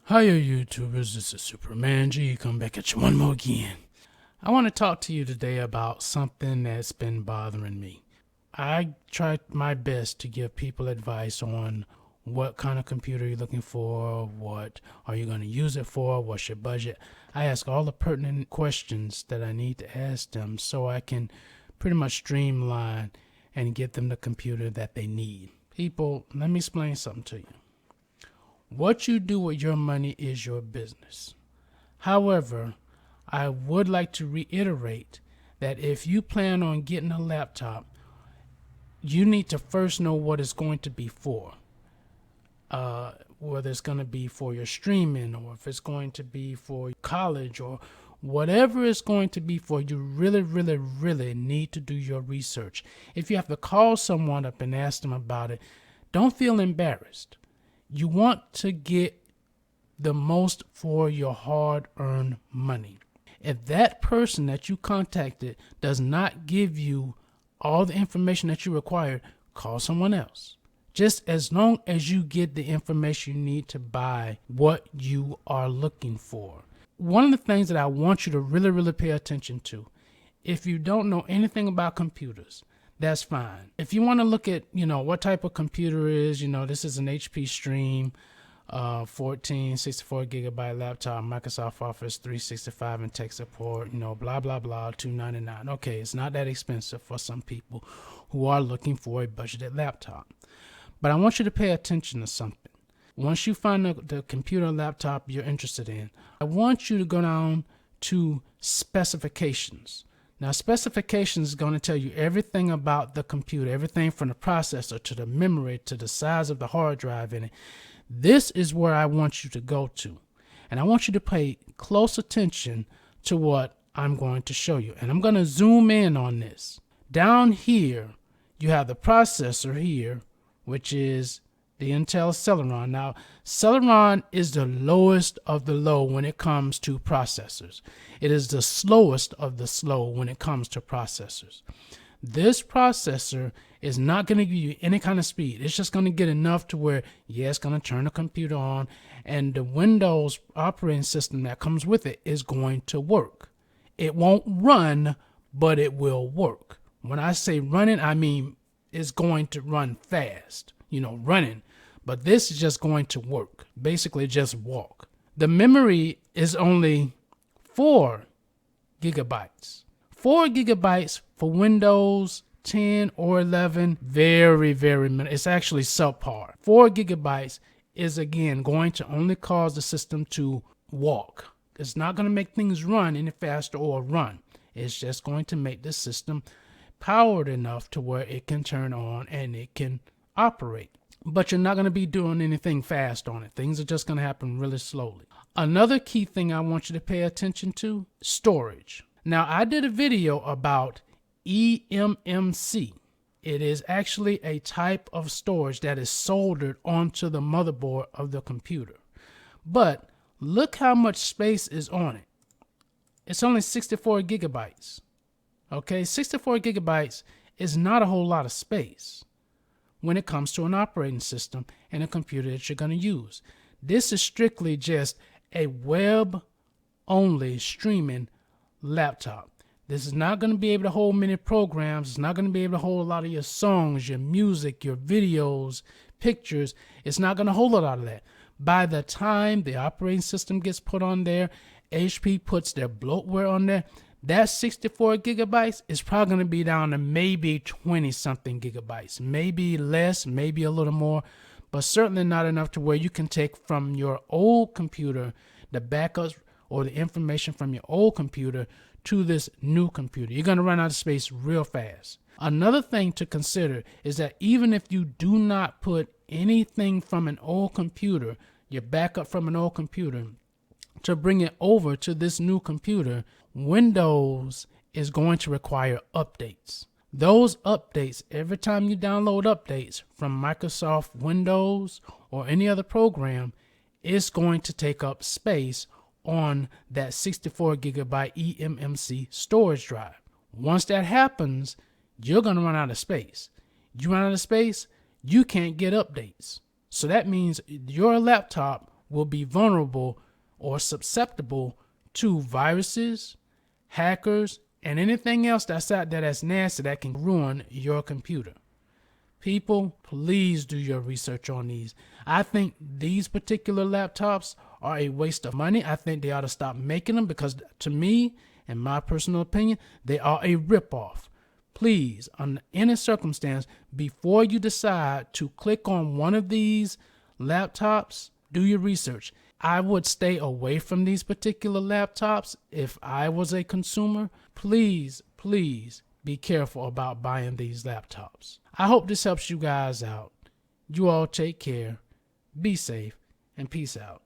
Hiya YouTubers, this is Superman G, come back at you one more again. I want to talk to you today about something that's been bothering me. I try my best to give people advice on what kind of computer you're looking for, what are you going to use it for, what's your budget. I ask all the pertinent questions that I need to ask them so I can pretty much streamline and get them the computer that they need. People, let me explain something to you. What you do with your money is your business. However, I would like to reiterate that if you plan on getting a laptop, you need to first know what it's going to be for. Whether it's going to be for your streaming or if it's going to be for college or whatever it's going to be for, you really need to do your research. If you have to call someone up and ask them about it, don't feel embarrassed. You want to get the most for your hard-earned money. If that person that you contacted does not give you all the information that you require, call someone else. Just as long as you get the information you need to buy what you are looking for. One of the things that I want you to really pay attention to, if you don't know anything about computers, that's fine. If you want to look at, what type of computer is, this is an HP Stream 14, 64 gigabyte laptop, Microsoft Office 365 and tech support, blah, blah, blah, $299. Okay, it's not that expensive for some people who are looking for a budgeted laptop. But I want you to pay attention to something. Once you find the computer laptop you're interested in, I want you to go down to specifications. Now, specifications is going to tell you everything about the computer, everything from the processor to the memory to the size of the hard drive in it. This is where I want you to go to. And I want you to pay close attention to what I'm going to show you. And I'm going to zoom in on this. Down here, you have the processor here, which is the Intel Celeron. Now, Celeron is the lowest of the low when it comes to processors. It is the slowest of the slow when it comes to processors. This processor is not going to give you any kind of speed. It's just going to get enough to where, it's going to turn the computer on, and the Windows operating system that comes with it is going to work. It won't run, but it will work. When I say running, I mean it's going to run fast. Running, but this is just going to work. Basically, just walk. The memory is only 4 gigabytes. 4 gigabytes for Windows 10 or 11, very it's actually subpar. 4 gigabytes is, again, going to only cause the system to walk. It's not going to make things run any faster or run. It's just going to make the system powered enough to where it can turn on and it can operate. But you're not going to be doing anything fast on it. Things are just going to happen really slowly. Another key thing I want you to pay attention to, storage. Now, I did a video about eMMC. It is actually a type of storage that is soldered onto the motherboard of the computer. But look how much space is on it. It's only 64 gigabytes. Okay, 64 gigabytes is not a whole lot of space when it comes to an operating system and a computer that you're going to use. This is strictly just a web-only streaming laptop. This is not going to be able to hold many programs. It's not going to be able to hold a lot of your songs, your music, your videos, pictures. It's not going to hold a lot of that. By the time the operating system gets put on there, HP puts their bloatware on there, that 64 gigabytes is probably going to be down to maybe 20-something gigabytes. Maybe less, maybe a little more, but certainly not enough to where you can take from your old computer the backups or the information from your old computer to this new computer. You're going to run out of space real fast. Another thing to consider is that even if you do not put anything from an old computer, your backup from an old computer, to bring it over to this new computer, Windows is going to require updates. Those updates, every time you download updates from Microsoft Windows or any other program, is going to take up space on that 64 gigabyte eMMC storage drive. Once that happens, you're going to run out of space. You run out of space, you can't get updates. So that means your laptop will be vulnerable or susceptible to viruses, hackers, and anything else that's out there that's nasty that can ruin your computer. People, please do your research on these. I think these particular laptops are a waste of money. I think they ought to stop making them because, to me, in my personal opinion, they are a ripoff. Please, under any circumstance, before you decide to click on one of these laptops, do your research. I would stay away from these particular laptops if I was a consumer. Please, please be careful about buying these laptops. I hope this helps you guys out. You all take care, be safe, and peace out.